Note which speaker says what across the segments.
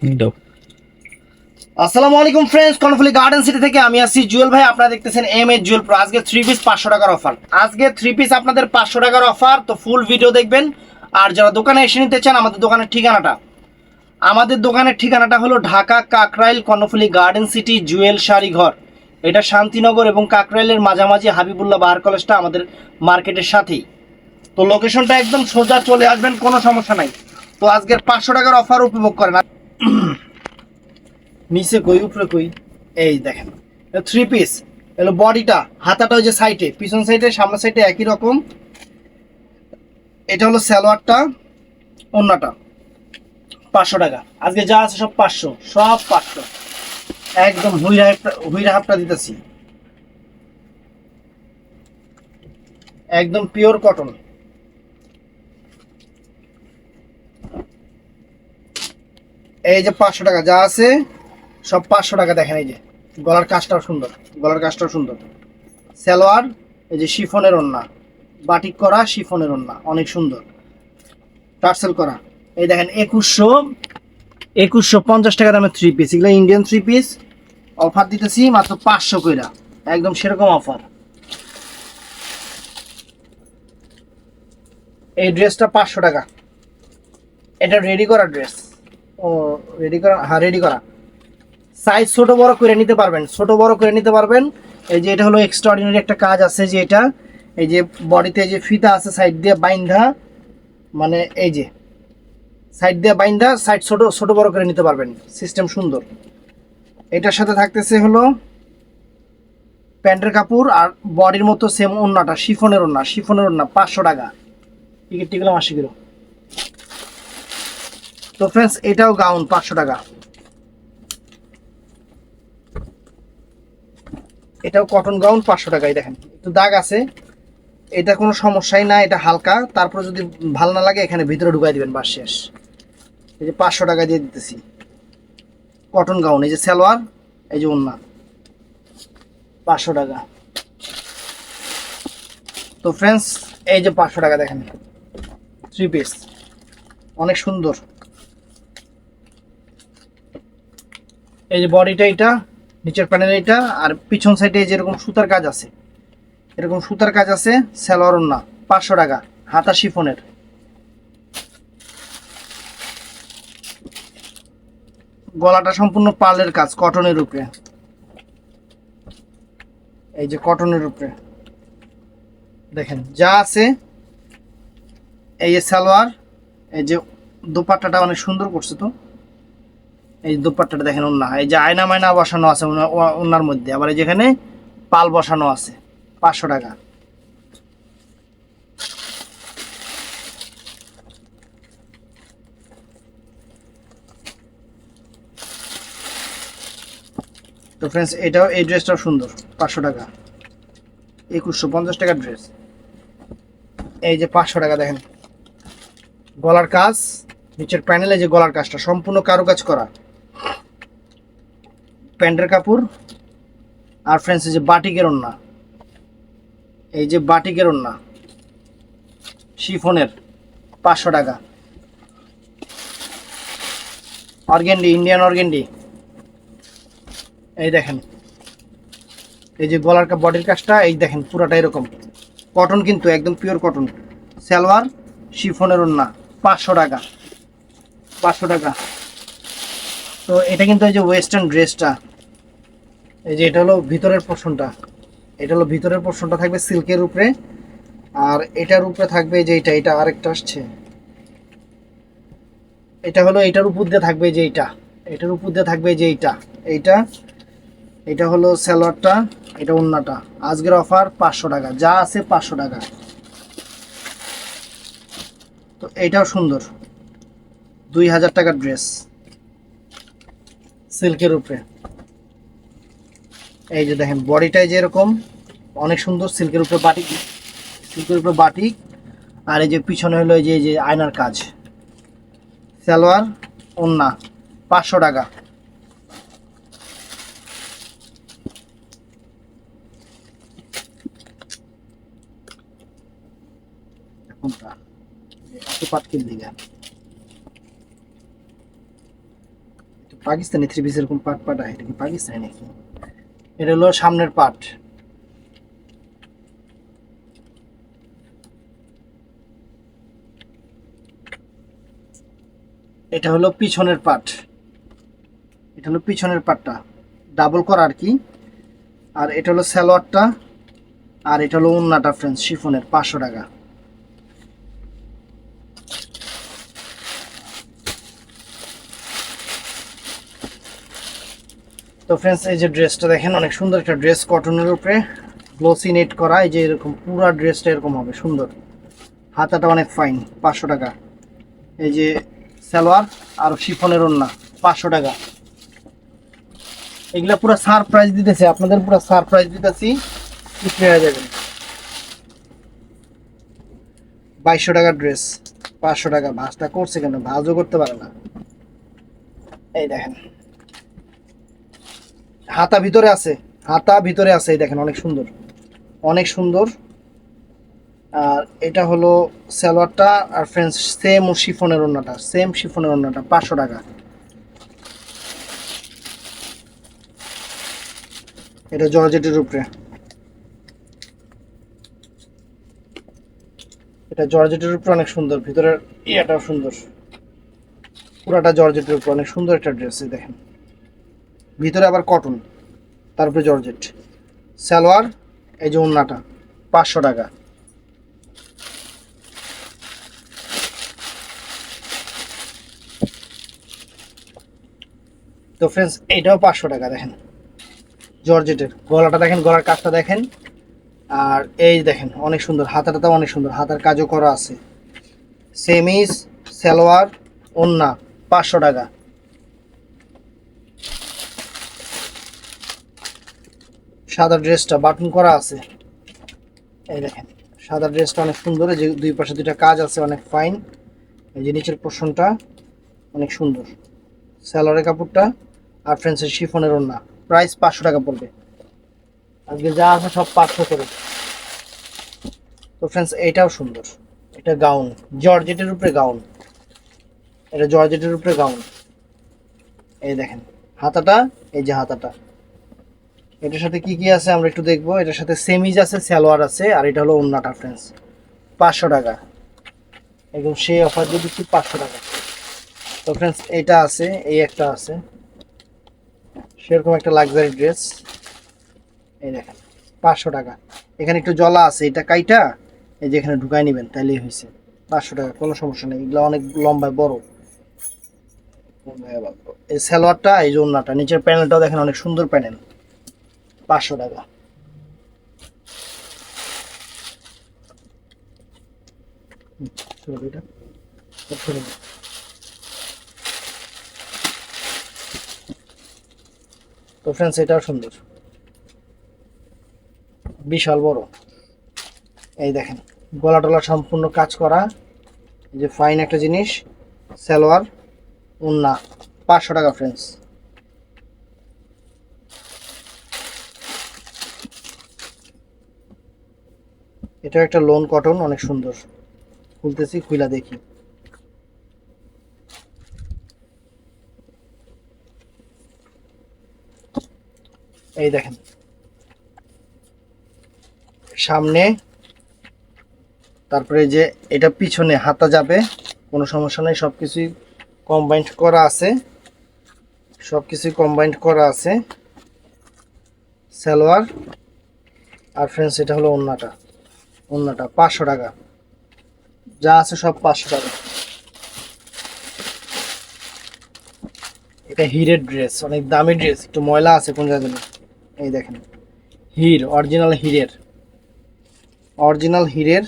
Speaker 1: দাও।
Speaker 2: আসসালামু আলাইকুম ফ্রেন্ডস, কর্ণফুলি গার্ডেন সিটি থেকে আমি আসছি জুয়েল ভাই। আপনারা দেখতেছেন এম এ জুয়েল প্রো। আজকে 3 পিস 500 টাকার অফার। আজকে 3 পিস আপনাদের 500 টাকার অফার, তো ফুল ভিডিও দেখবেন। আর যারা দোকানে এসে নিতে চান, আমাদের দোকানের ঠিকানাটা হলো ঢাকা কাকরাইল কর্ণফুলি গার্ডেন সিটি জুয়েল শাড়ি ঘর। এটা শান্তিনগর এবং কাকরাইলের মাঝামাঝি হাবিবুল্লাহ বাহার কলেজটা আমাদের মার্কেটের সাথেই। তো লোকেশনটা একদম সোজা, চলে আসবেন, কোনো সমস্যা নাই। তো আজকের 500 টাকার অফার উপভোগ করেন। নিচে কই উপরে কই, এই দেখেন 3 পিস। এলো বডিটা, হাতাটা ওই যে সাইডে, পিছন সাইডে সামনের সাইডে একই রকম। এটা হলো সালোয়ারটা, ওন্নাটা 500 টাকা। আজকে যা আছে সব 500, সব 500। একদম হুইরা হাফটা দিতেছি, একদম পিওর কটন। এই যে 500 টাকা যা আছে সব 500 টাকা। দেখেন এই যে গলার কাজটাও সুন্দর, সালোয়ার, এই যে শিফনের ওন্না, বাটিক করা শিফনের ওন্না, অনেক সুন্দর টার্সেল করা। এই দেখেন 2150 টাকা দামের 3 পিস। এগুলো ইন্ডিয়ান 3 পিস, অফার দিতেছি মাত্র 500 কইরা, একদম সেরকম অফার। এই ড্রেসটা 500 টাকা। এটা রেডি করা ড্রেস। ও রেডি করা, হ্যাঁ রেডি করা। সাইজ ছোট বড় করে নিতে পারবেন, এই যে এটা হলো এক্সট্রাঅর্ডিনারি একটা কাজ আছে, যে এটা এই যে বডিতে যে ফিতা আছে সাইড দিয়ে বাইন্ধা, মানে এই যে সাইড দিয়ে বাইন্ধা, সাইড ছোট ছোট বড় করে নিতে পারবেন, সিস্টেম সুন্দর। এটার সাথে থাকতেছে হলো প্যান্টের কাপড় আর বডির মতো সেম ওন্নাটা, শিফনের ওন্না 500 টাকা। Ticket 80 kilo. তো ফ্রেন্ডস, এটাও গাউন 500 টাকা। এটাও কটন গাউন 500 টাকায়। দেখেন একটু দাগ আছে, এটা কোনো সমস্যাই না, এটা হালকা। তারপর যদি ভালো না লাগে এখানে ভিতরে ঢুকাই দিবেন, বাস শেষ। এই যে 500 টাকা দিয়ে দিতেছি কটন গাউন। এই যে সালোয়ার, এই যে ওন্না 500 টাকা। তো ফ্রেন্ডস, এই যে 500 টাকা দেখেন 3 পিস, অনেক সুন্দর। এই যে বডিটা, এটা নিচের প্যানেল, এটা আর পিছন সাইডে যেরকম সুতার কাজ আছে, এরকম সুতার কাজ আছে। সালোয়ার ওন্না 500 টাকা, হাতা শিফনের। গলাটা সম্পূর্ণ পার্লের কাজ, কটনের উপরে। এই যে কটনের উপরে দেখেন যা আছে। এই যে সালোয়ার, এই যে দোপাট্টাটা অনেক সুন্দর করছে। তো এই দোপাট্টাটা দেখেন, ওন্না এই যে আয়না মায়না বসানো আছে ওন্নার মধ্যে, আবার এই যেখানে পাল বসানো আছে। 500 টাকা। তো ফ্রেন্ডস, এটাও, এই ড্রেসটাও সুন্দর, 500 টাকা। 2150 টাকার ড্রেস। এই যে 500 টাকা দেখেন, গলার কাজ, নিচের প্যানেলে যে গলার কাজটা সম্পূর্ণ কারুকাজ করা, প্যান্টের কাপড়। আর ফ্রেন্ডস, এই যে বাটিকের ওন্না, এই যে বাটিকের ওন্না শিফনের 500 টাকা। Organdie, Indian organdie. এই দেখেন, এই যে গলার বডির কাজটা, এই দেখেন পুরাটা এরকম কটন, কিন্তু একদম পিওর কটন। সালোয়ার শিফনের ওন্না 500 টাকা, 500 টাকা। তো এটা কিন্তু এই যে ওয়েস্টার্ন ড্রেসটা, এই যে এটা হলো ভিতরের পোর্শনটা, থাকবে সিল্কের উপরে। আর এটার উপরে থাকবে যে এটা আরেকটা আসছে, এটা হলো এটার উপর দিয়ে থাকবে যে এটার উপর দিয়ে থাকবে যে এইটা। এটা হলো সালোয়ারটা, এটা ওন্নাটা। আজকের অফার 500 টাকা, যা আছে 500 টাকা। তো এইটাও সুন্দর, 2000 টাকার ড্রেস সিল্কের উপরে। এই যে দেখেন বডিটাই যেরকম অনেক সুন্দর, সিল্কের উপরে বাটিক। আর এই যে পিছনে হলো এই যে আয়নার কাজ। সালোয়ার ওন্না 500 টাকা। কোনটা এত পাতকির দিকে, পাকিস্তানি থ্রি পিস এরকম পাট পাট এটা কি পাকিস্তানি নাকি? এটা হলো সামনের পাট, এটা হলো পিছনের পাট, এটা হলো পিছনের পাটটা ডাবল করা আর কি। আর এটা হলো সালোয়ারটা, আর এটা হলো ওন্নাটা ফ্রেন্ডস শিফনের 500 টাকা। তো ফ্রেন্ডস এই যে ড্রেসটা দেখেন, অনেক সুন্দর একটা ড্রেস, কটনের উপরে গ্লোসি নেট করা, এই যে এরকম পুরো ড্রেসটা এরকম হবে সুন্দর, হাতাটা অনেক ফাইন, 500 টাকা। এই যে সালোয়ার আর শিফনের ওন্না 500 টাকা। এগুলা পুরো সারপ্রাইজ দিতেছে আপনাদের, পুরো সারপ্রাইজ দিতেছি, বিক্রি হয়ে যাবে। 2200 টাকার ড্রেস, 500 টাকা। ভাঁজটা করছে কেন? ভাঁজও করতে পারে না। এই দেখেন হাতা ভিতরে আছে, হাতা ভিতরে আছে, এই দেখেন অনেক সুন্দর, অনেক সুন্দর। আর এটা হলো সালোয়ারটা, আর ফ্রেন্ডস সেম ও শিফনের ওন্নাটা, সেম শিফনের ওন্নাটা 500 টাকা। এটা জর্জেটের উপরে, এটা জর্জেটের উপরে অনেক সুন্দর, ভিতরের ইয়েটাও সুন্দর, পুরাটা জর্জেটের উপরে অনেক সুন্দর একটা ড্রেস। দেখেন ভিতরে আবার কটন, তারপরে জর্জেট সালোয়ার, এই যে ওন্নাটা 500 টাকা। তো ফ্রেন্ডস এটাও 500 টাকা। দেখেন জর্জেটের, গলাটা দেখেন, গলার কাজটা দেখেন, আর এই দেখেন অনেক সুন্দর, হাতাটাও অনেক সুন্দর, হাতার কাজও করা আছে। সেমিজ সালোয়ার ওন্না 500 টাকা। সাদা ড্রেসটা বাটন করা আছে, এই দেখেন সাদা ড্রেসটা অনেক সুন্দর, যে দুই পাশে দুইটা কাজ আছে, অনেক ফাইন। এই যে নিচের পোর্শনটা অনেক সুন্দর, সালোয়ারের কাপড়টা, আর ফ্রেন্ডসের শিফনের ওন্না, প্রাইস 500 টাকা পড়বে। আজকে যা আছে সব 500 করে। তো ফ্রেন্ডস এইটাও সুন্দর, এটা গাউন, জর্জেটের উপরে গাউন, এটা জর্জেটের উপরে গাউন। এই দেখেন হাতাটা, এই যে হাতাটা, এটার সাথে কি কি আছে আমরা একটু দেখবো। এটার সাথে সেমিজ আছে, সালোয়ার আছে, আর এটা হলো ওন্নাটা ফ্রেন্ডস 500 টাকা। একদম সেই অফার দিয়ে দিচ্ছি 500 টাকা। তো ফ্রেন্ডস এইটা আছে, এই একটা আছে সেরকম একটা লাক্সারি ড্রেস, এই দেখেন 500 টাকা। এখানে একটু জলা আছে, এটা কাইটা এই যে এখানে ঢুকাই নেবেন, তাইলেই হয়েছে। 500 টাকা, কোনো সমস্যা নেই, এগুলো অনেক লম্বায় বড়। এই সালোয়ারটা, এই যে ওন্নাটা, নিচের প্যানেলটাও দেখেন অনেক সুন্দর প্যানেল, 500 টাকা। তো ফ্রেন্ডস এটাও সুন্দর, বিশাল বড়। এই দেখেন গলা টলা সম্পূর্ণ কাজ করা, এই যে ফাইন একটা জিনিস, সালোয়ার ওন্না 500 টাকা ফ্রেন্ডস। এটা একটা লোন কটন, অনেক সুন্দর, খুলতেছি, খুইলা দেখি। এই দেখেন সামনে, তারপরে যে এটা পিছনে হাতা যাবে, কোনো সমস্যা নেই, সব কিছুই কম্বাইন্ড করা আছে, সব কিছুই কম্বাইন্ড করা আছে। সালোয়ার, আর ফ্রেন্ডস এটা হলো ওন্নাটা, ওন্নাটা 500 টাকা, যা আছে সব 500 টাকা। এটা হিরের ড্রেস, অনেক দামি ড্রেস, একটু ময়লা আছে কোন জায়গায়। এই দেখেন হির, অরিজিনাল হিরের, অরিজিনাল হিরের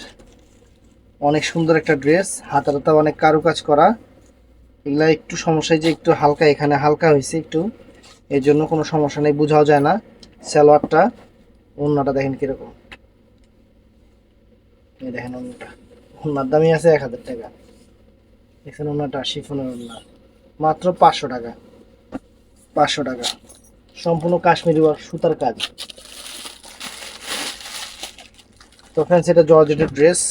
Speaker 2: অনেক সুন্দর একটা ড্রেস, হাতাটা অনেক কারুকাজ করা। এগুলা একটু সমস্যা, যে একটু হালকা, এখানে হালকা হয়েছে একটু, এর জন্য কোনো সমস্যা নেই, বোঝাও যায় না। সালোয়ারটা, ওন্নাটা দেখেন কিরকম, এই দেখেন ওন্নাটা, ওন্নার দামই আছে 1000 টাকা। দেখছেন ওন্নাটা, শিফনের ওন্না, মাত্র 500 টাকা, 500 টাকা, সম্পূর্ণ কাশ্মীরি ওয়ার্ক সুতার কাজ। তো ফ্রেন্ডস এটা জর্জেটের ড্রেস,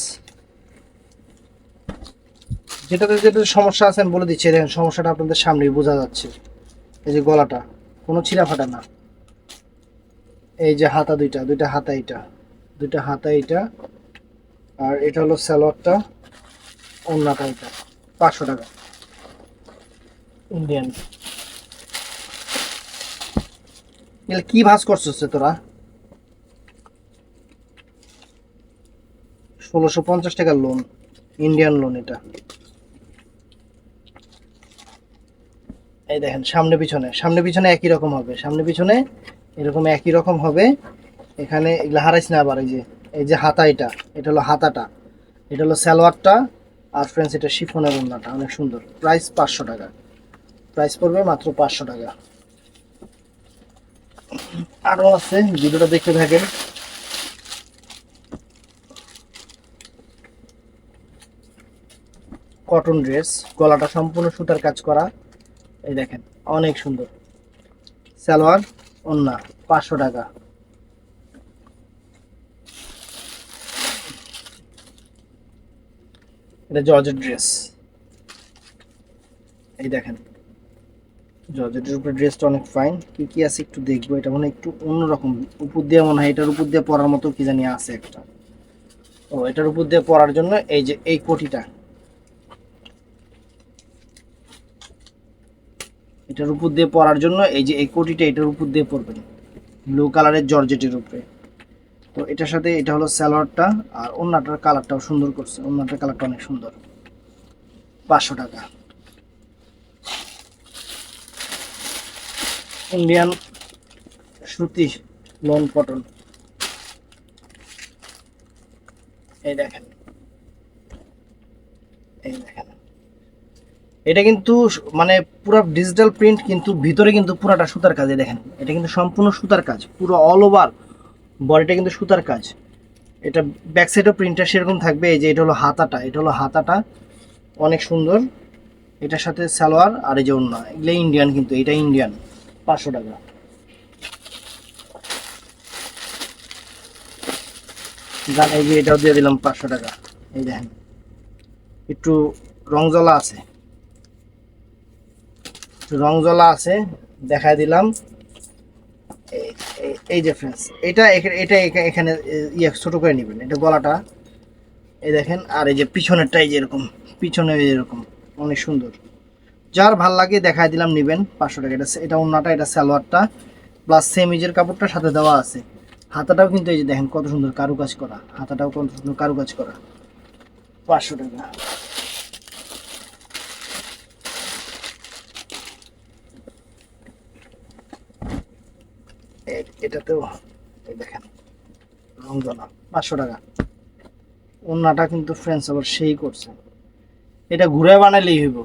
Speaker 2: যেটাতে যেটা সমস্যা আছে আমি বলে দিচ্ছি, দেখেন সমস্যাটা আপনাদের সামনেই বোঝা যাচ্ছে। এই যে গলাটা কোনো ছিঁড়া ফাটা না। এই যে হাতা দুইটা হাতা এটা, দুইটা হাতা এটা, আর এটা হলো সালোয়ারটা, ওড়নাটা এটা। 500 টাকা ইন্ডিয়ান। এগুলো কি ভাঁজ করছিস তোরা? 1650 টাকার লোন, ইন্ডিয়ান লোন এটা। এই দেখেন সামনে পিছনে একই রকম হবে, সামনে পিছনে এরকম একই রকম হবে। এখানে এগুলো হারাইস না আবার। এই যে হাতা এটা, এটা হলো হাতাটা, এটা হলো সালোয়ারটা, আর ফ্রেন্ডস এটা শিফনের ওড়নাটা, অনেক সুন্দর। প্রাইস 500 টাকা, প্রাইস পড়বে মাত্র 500 টাকা। আরও আছে, ভিডিওটা দেখতে থাকেন। কটন ড্রেস, গলাটা সম্পূর্ণ সুতার কাজ করা, এই দেখেন অনেক সুন্দর। সালোয়ার ওড়না 500 টাকা। এটা জর্জেট ড্রেস, এই দেখেন জর্জেটের উপরে ড্রেসটা অনেক ফাইন। কি কি আছে একটু দেখবো। এটা মনে হয় একটু অন্যরকম, উপর দিয়ে মনে হয় এটার উপর দিয়ে পরার মতো কি জানি আছে একটা। ও এটার উপর দিয়ে পরার জন্য এই যে এই কোটিটা, এটার উপর দিয়ে পরার জন্য এই যে এই কোটিটা এটার উপর দিয়ে পরবেন, ব্লু কালারের জর্জেটের উপরে। তো এটার সাথে এটা হলো সালোয়ারটা, আর ওড়নাটার কালারটাও সুন্দর করছে, ওড়নাটার কালারটা অনেক সুন্দর। 500 টাকা। ইন্ডিয়ান সুতি লন কটন, এই দেখেন, এই দেখেন এটা কিন্তু মানে পুরো ডিজিটাল প্রিন্ট, কিন্তু ভিতরে কিন্তু পুরাটা সুতার কাজ। দেখেন এটা কিন্তু সম্পূর্ণ সুতার কাজ, পুরো অল ওভার বডিটা কিন্তু সুতার কাজ। এটা ব্যাক সাইডও প্রিন্টটা সেরকম থাকবে। এই যে এটা হলো হাতাটা, এটা হলো হাতাটা অনেক সুন্দর। এটার সাথে সালোয়ার আর এই যে ওড়না, এগুলো ইন্ডিয়ান, কিন্তু এটা ইন্ডিয়ান। 500 টাকা। এই যে এটাও দিয়ে দিলাম 500 টাকা। এই দেখেন একটু রং জ্বলা আছে, দেখায় দিলাম। এই যে ফ্রেন্ডস এটা এটা এখানে ছোট করে নেবেন, এটা গলাটা এই দেখেন। আর এই যে পিছনেরটা এই যে এরকম, পিছনে এরকম অনেক সুন্দর। যার ভাল লাগে দেখায় দিলাম, নেবেন 500 টাকা। এটা ওড়নাটা, এটা সালোয়ারটা, প্লাস সেমিজের কাপড়টা সাথে দেওয়া আছে। হাতাটাও কিন্তু এই যে দেখেন কত সুন্দর কারুকাজ করা, হাতাটাও কত সুন্দর কারুকাজ করা। 500 টাকা। এটাতেও এই দেখেন রংজলা, 500 টাকা। ওড়নাটা কিন্তু ফ্রেন্ডস আবার সেই করছে, এটা ঘুরে বানাইলেই হইব।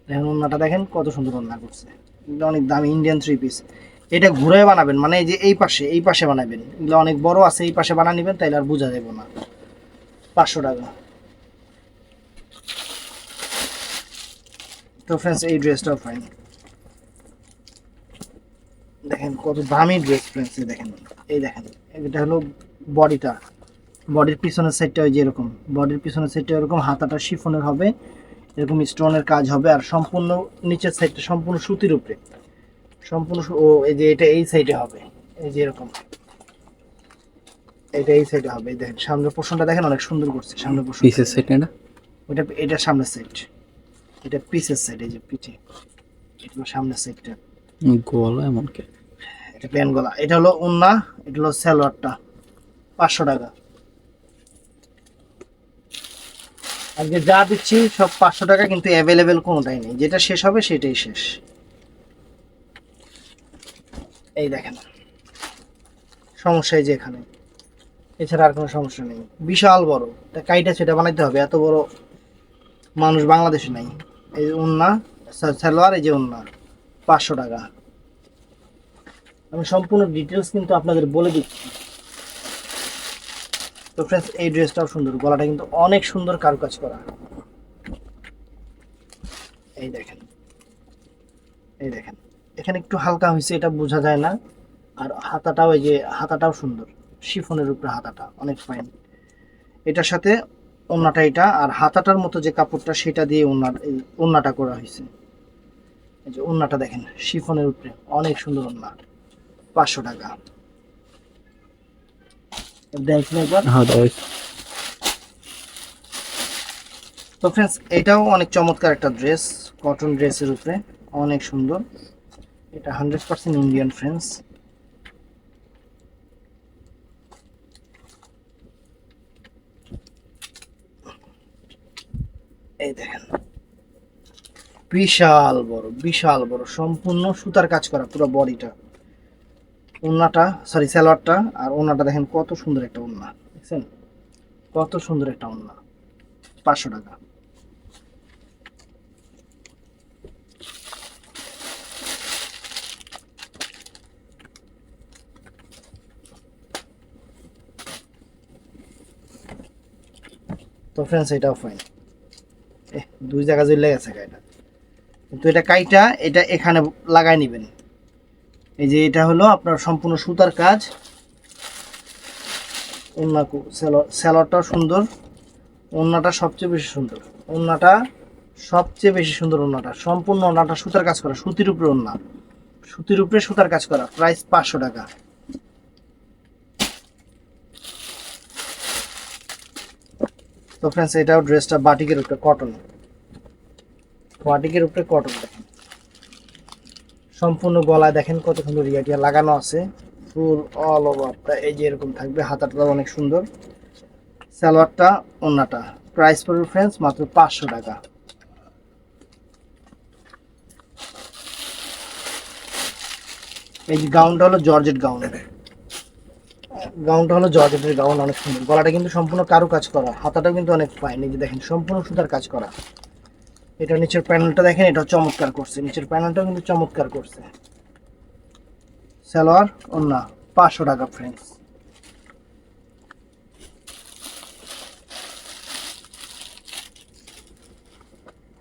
Speaker 2: দেখেন ওড়নাটা দেখেন কত সুন্দর ওড়না করছে, এটা অনেক দামি ইন্ডিয়ান 3 পিস। এটা ঘুরে বানাবেন, মানে এই যে এই পাশে বানাবেন, এগুলো অনেক বড় আছে, এই পাশে বানা নেবেন, তাইলে আর বোঝা যাবে না। 500 টাকা। তো ফ্রেন্ডস এই ড্রেসটাও ফাইন, দেখেন কত দামি ড্রেস ফ্রেন্ডস। এই দেখেন এটা হলো বডিটা, বডির পিছনের সাইডটা ওই যে এরকম, বডির পিছনের সাইডটা এরকম, হাতাটা শিফনের হবে, এরকম স্টোনের কাজ হবে, আর সম্পূর্ণ নিচের সাইডটা সম্পূর্ণ সুতির উপরে, সম্পূর্ণ ও এই যে এটা এই সাইডে হবে, এই যে এরকম, এটা এই সাইডে হবে। এই দেখেন সামনের পোর্শনটা দেখেন অনেক সুন্দর করছে, সামনের পোর্শন
Speaker 1: পিসের সেট না
Speaker 2: এটা সামনের সাইড, এটা পিসের সাইড, এই যে পিঠে, এটা হলো সামনের সাইডটা,
Speaker 1: গলা এমন কে,
Speaker 2: এটা প্যান গলা। এটা হলো ওন্না, এটা হলো সালোয়ারটা। 500 টাকা। আজকে যা দিচ্ছি সব 500 টাকা, কিন্তু অ্যাভেলেবেল কোনোটাই নেই, যেটা শেষ হবে সেটাই শেষ। এই দেখেন সমস্যা এই যে এখানে, এছাড়া আর কোনো সমস্যা নেই। বিশাল বড় তা কাইটা সেটা বানাইতে হবে, এত বড় মানুষ বাংলাদেশে নাই। এই যে ওন্না, সালোয়ার, এই যে ওন্না, 500 টাকা। আমি সম্পূর্ণ ডিটেলস কিন্তু আপনাদের বলে দিচ্ছি। তো ফ্রেন্ডস এই ড্রেসটাও সুন্দর, গলাটা কিন্তু অনেক সুন্দর কারুকাজ করা। এই দেখেন, এই দেখেন এখানে একটু হালকা হয়েছে, এটা বোঝা যায় না। আর হাতাটাও এই যে হাতাটাও সুন্দর, শিফনের উপরে হাতাটা অনেক ফাইন। এটার সাথে ওন্নাটা এটা, আর হাতাটার মতো যে কাপড়টা সেটা দিয়ে ওন্নাটা করা হয়েছে। এই যে ওন্নাটা দেখেন শিফনের উপরে, অনেক সুন্দর ওন্না, 500 টাকা। দেখেন একবার।
Speaker 1: হ্যাঁ দাও।
Speaker 2: তো ফ্রেন্ডস এটাও অনেক চমৎকার একটা ড্রেস, কটন ড্রেসের উপরে, অনেক সুন্দর। এটা 100% ইন্ডিয়ান ফ্রেন্ডস। এই দেখেন বিশাল বড়, বিশাল বড়, সম্পূর্ণ সুতার কাজ করা পুরো বডিটা। ওন্নাটা সরি সালোয়ারটা আর ওন্নাটা দেখেন কত সুন্দর একটা ওন্না, দেখছেন কত সুন্দর একটা ওন্না, 500 টাকা। তো ফ্রেন্ডস এটাও ফাইন, দুই জায়গা জ্বলে গেছে গাইটা, কিন্তু এটা কাইটা এটা এখানে লাগাই নেবেন। এই যে এটা হলো আপনার সম্পূর্ণ সুতার কাজ, ওন্না সালোয়ারটাও সুন্দর, ওন্নাটা সবচেয়ে বেশি সুন্দর, ওন্নাটা সবচেয়ে বেশি সুন্দর, ওন্নাটা সম্পূর্ণ ওন্নাটা সুতার কাজ করা, সুতির উপরে ওন্না, সুতির উপরে সুতার কাজ করা, প্রাইস 500 টাকা। তো ফ্রেন্ডস এটাও ড্রেসটা বাটিকের উপরে কটন, বাটিকের উপরে কটন দেখেন, সম্পূর্ণ গলায় দেখেন কত সুন্দর রিয়াটিয়া লাগানো আছে, ফুল অল ওভারটা এই যে এরকম থাকবে, হাতাটা অনেক সুন্দর, সালোয়ারটা ওন্নাটা, প্রাইস পড়বে ফ্রেন্ডস মাত্র 500 টাকা। এই যে গাউনটা হলো জর্জেট গাউন, গাউনটা হলো জর্জেটের গাউন, অনেক সুন্দর, গলাটা কিন্তু সম্পূর্ণ কারু কাজ করা, হাতাটাও কিন্তু অনেক ফাইন, এই যে দেখেন সম্পূর্ণ সুতার কাজ করা। এটা নিচের প্যানেলটা দেখেন, এটা চমৎকার করছে, নিচের প্যানেলটাও কিন্তু চমৎকার করছে, সালোয়ার ওন্না 500 টাকা ফ্রেন্ডস।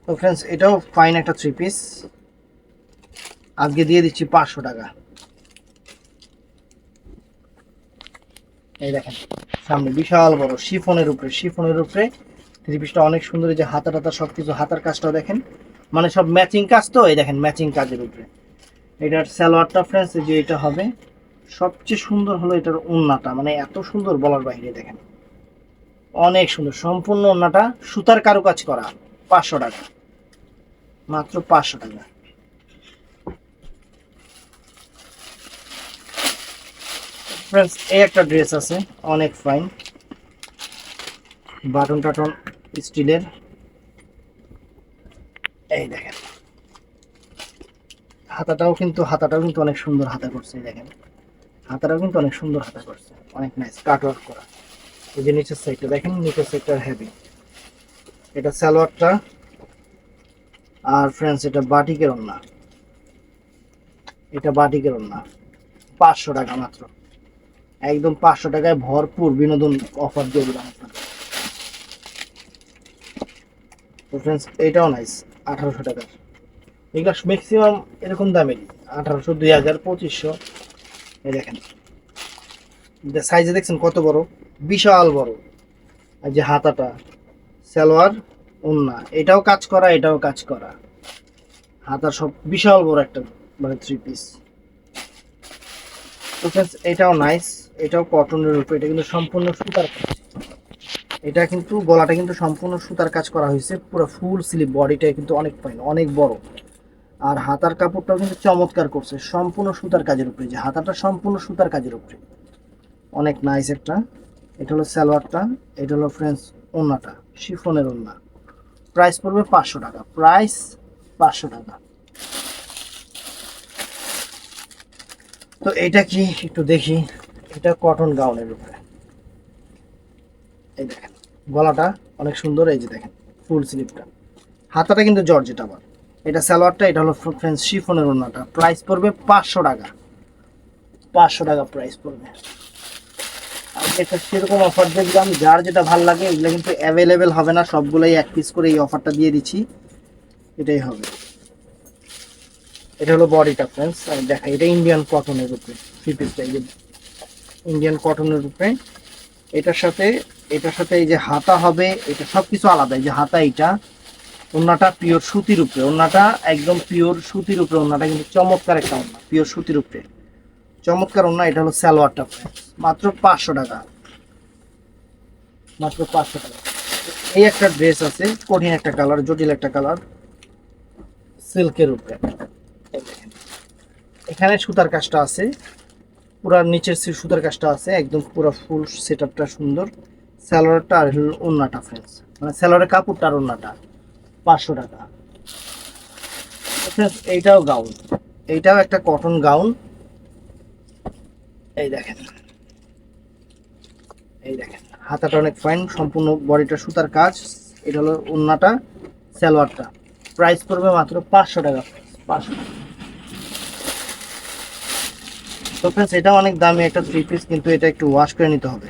Speaker 2: তো ফ্রেন্ডস এটাও ফাইন একটা 3 পিস, আজকে দিয়ে দিচ্ছি 500 টাকা। এই দেখেন সামনে বিশাল বড় শিফনের উপরে, শিফনের উপরে 3 পিসটা অনেক সুন্দর, এই যে হাতা টাতা সবকিছু, হাতার কাজটাও দেখেন, মানে সব ম্যাচিং কাজ, তো এই দেখেন ম্যাচিং কাজের উপরে। এটার সালোয়ারটা ফ্রেন্ডস যে এটা হবে, সবচেয়ে সুন্দর হলো এটার ওন্নাটা, মানে এত সুন্দর বলার বাইরে, দেখেন অনেক সুন্দর, সম্পূর্ণ ওন্নাটা সুতার কারুকাজ করা, 500 টাকা, মাত্র 500 টাকা। ফ্রেন্ডস এই একটা ড্রেস আছে অনেক ফাইন, বাটন টাটন স্টিলের, এই দেখেন হাতাটাও কিন্তু অনেক সুন্দর হাতা করছে, দেখেন হাতাটাও কিন্তু অনেক সুন্দর হাতা করছে, অনেক নাইস কাট ওয়ার্ক করা। এই যে নিচের সাইডটা দেখেন, নিচের সাইডটা হেভি, এটা সালোয়ারটা, আর ফ্রেন্ডস এটা বাটিকের ওন্না, এটা বাটিকের ওন্না, 500 টাকা মাত্র, একদম 500 টাকায় ভরপুর বিনোদন অফার দিয়ে দিলাম আপনাদের। তো ফ্রেন্ডস এটাও নাইস, 1800 টাকার, এগুলো ম্যাক্সিমাম এরকম দামেরই, 1800, 2000, 2500। এই দেখেন সাইজে দেখছেন কত বড়, বিশাল বড়, আর যে হাতাটা, সালোয়ার ওন্না, এটাও কাজ করা, এটাও কাজ করা, হাতা সব বিশাল বড় একটা, মানে 3 পিস। তো ফ্রেন্ডস এটাও নাইস, এটাও কটনের উপরে, এটা কিন্তু সম্পূর্ণ সুতার কাজ, এটা কিন্তু গলাটা কিন্তু সম্পূর্ণ সুতার কাজ করা হয়েছে, পুরো ফুল স্লিভ, বডিটা কিন্তু অনেক ফাইন, অনেক বড়, আর হাতার কাপড়টাও কিন্তু চমৎকার করছে, সম্পূর্ণ সুতার কাজের উপরে, যে হাতাটা সম্পূর্ণ সুতার কাজের উপরে, অনেক নাইস একটা। এটা হলো সালোয়ারটা, এটা হলো ফ্রেন্ডস ওন্নাটা, শিফনের ওন্না, প্রাইস পড়বে 500 টাকা, প্রাইস 500 টাকা। তো এটা কি একটু দেখি, এটা কটন গাউনের উপরে, এই দেখেন গলাটা অনেক সুন্দর, এই যে দেখেন ফুল স্লিভটা, হাতাটা কিন্তু জর্জেট আবার, এটা সালোয়ারটা, এটা হলো ফ্রেন্ডস শিফনের ওন্নাটা, প্রাইস পড়বে 500 টাকা, 500 টাকা প্রাইস পড়বে। আমি একটা সেরকম অফার দেখলাম, যার যেটা ভালো লাগে, এগুলো কিন্তু অ্যাভেলেবেল হবে না, সবগুলোই 1 পিস করে এই অফারটা দিয়ে দিচ্ছি, এটাই হবে। এটা হলো বডিটা ফ্রেন্ডস, আমি দেখাই, এটা ইন্ডিয়ান কটনের উপরে 3 পিসটা, এই যে ইন্ডিয়ান কটনের উপরে, এটার সাথে এই যে হাতা হবে, এটা সবকিছু আলাদা, এই যে হাতা, ওন্নাটা পিওর সুতির উপরে, ওন্নাটা একদম পিওর সুতির উপরে, ওন্নাটা কিন্তু চমৎকার একটা ওন্না, পিওর সুতির উপরে চমৎকার ওন্না। এটা হলো সালোয়ারটা, মাত্র 500 টাকা, মাত্র 500 টাকা। এই একটা ড্রেস আছে, কঠিন একটা কালার, জটিল একটা কালার, সিল্কের উপরে। এই দেখেন, এখানে সুতার কাজটা আছে, পুরা নিচের সুতার কাজটা আছে, একদম পুরো ফুল সেটআপটা সুন্দর। সালোয়ারটা আর হলো ওন্নাটা ফ্রেন্ডস, মানে সালোয়ারের কাপড়টা আর ওন্নাটা 500 টাকা। ফ্রেন্ডস এইটাও গাউন, এইটাও একটা কটন গাউন। এই দেখেন, এই দেখেন হাতাটা অনেক ফাইন, সম্পূর্ণ বডিটা সুতার কাজ। এটা হলো ওন্নাটা, সালোয়ারটা। প্রাইস পড়বে মাত্র 500 টাকা, 500 টাকা। তো ফ্রেন্ডস এটা অনেক দামি একটা থ্রি পিস, কিন্তু এটা একটু ওয়াশ করে নিতে হবে।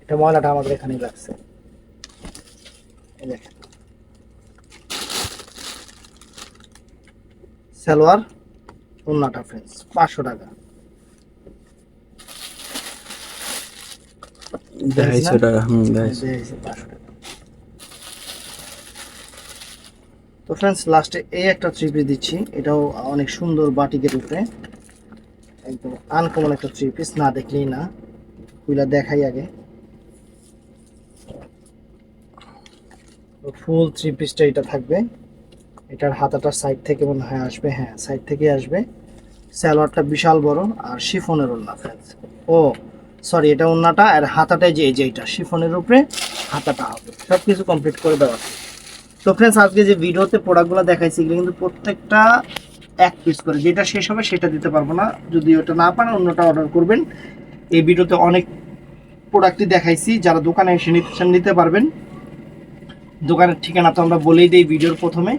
Speaker 2: এটা ময়লাটা আমাদের এখানেই লাগছে। এই দেখেন, সালোয়ার ওন্নাটা ফ্রেন্ডস 500 টাকা।
Speaker 1: দেড়াইশো টাকা, দেড়াইশো।
Speaker 2: 500 টাকা। তো ফ্রেন্ডস লাস্টে এই একটা থ্রি পিস দিচ্ছি, এটাও অনেক সুন্দর বাটিকের উপরে, একদম আনকমন একটা থ্রি পিস, না দেখলেই না, খুইলা দেখাই আগে। ফুল থ্রি পিসটা এটা থাকবে, এটার হাতাটা সাইড থেকে মনে হয় আসবে, হ্যাঁ সাইড থেকে আসবে। সালোয়ারটা বিশাল বড়, আর শিফনের ওন্না ফ্রেন্ডস। ও সরি, এটা ওন্নাটা, আর হাতাটাই যে এই যে এটা শিফনের উপরে হাতাটা হবে, সব কিছু কমপ্লিট করে দেওয়া আছে। তো ফ্রেন্ডস আজকে যে ভিডিওতে প্রোডাক্টগুলো দেখাইছি, এগুলো কিন্তু প্রত্যেকটা এক পিস করে, যেটা শেষ হবে সেটা দিতে পারবো না, যদি ওটা না পান অন্যটা অর্ডার করবেন। এই ভিডিওতে অনেক প্রোডাক্টই দেখাইছি, যারা দোকানে এসে নিতে পারবেন। দোকানের ঠিকানা তো আমরা বলেই দিই ভিডিওর প্রথমে।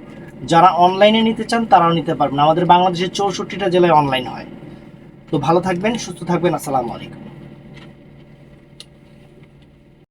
Speaker 2: যারা অনলাইনে নিতে চান তারাও নিতে পারবেন, আমাদের বাংলাদেশের 64টা জেলায় অনলাইন হয়। তো ভালো থাকবেন, সুস্থ থাকবেন, আসসালামু আলাইকুম।